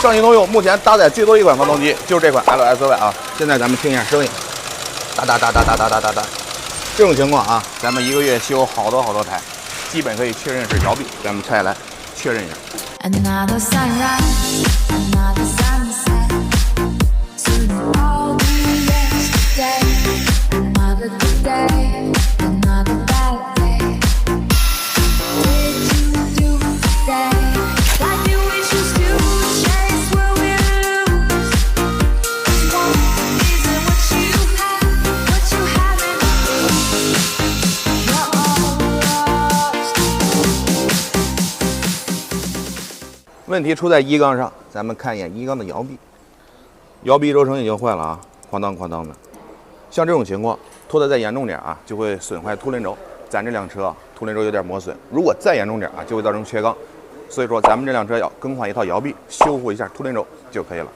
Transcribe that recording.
上汽通用目前搭载最多一款发动机就是这款 LSY 啊。现在咱们听一下声音，哒哒哒哒哒哒哒哒哒。这种情况啊，咱们一个月修好多台，基本可以确认是摇臂。咱们拆下来确认一下。Another sunrise, another sunset. Soon it all be yesterday. Another good day, another bad day. Did you do today? Why do we choose to chase where we lose? One isn't what you have, what you haven't. You're all lost. 问题出在一缸上，咱们看一眼一缸的摇臂，摇臂轴承已经坏了啊，哐当哐当的。像这种情况，拖得再严重点啊，就会损坏凸轮轴。咱这辆车凸轮轴有点磨损，如果再严重点啊，就会造成缺缸。所以说，咱们这辆车要更换一套摇臂，修复一下凸轮轴就可以了。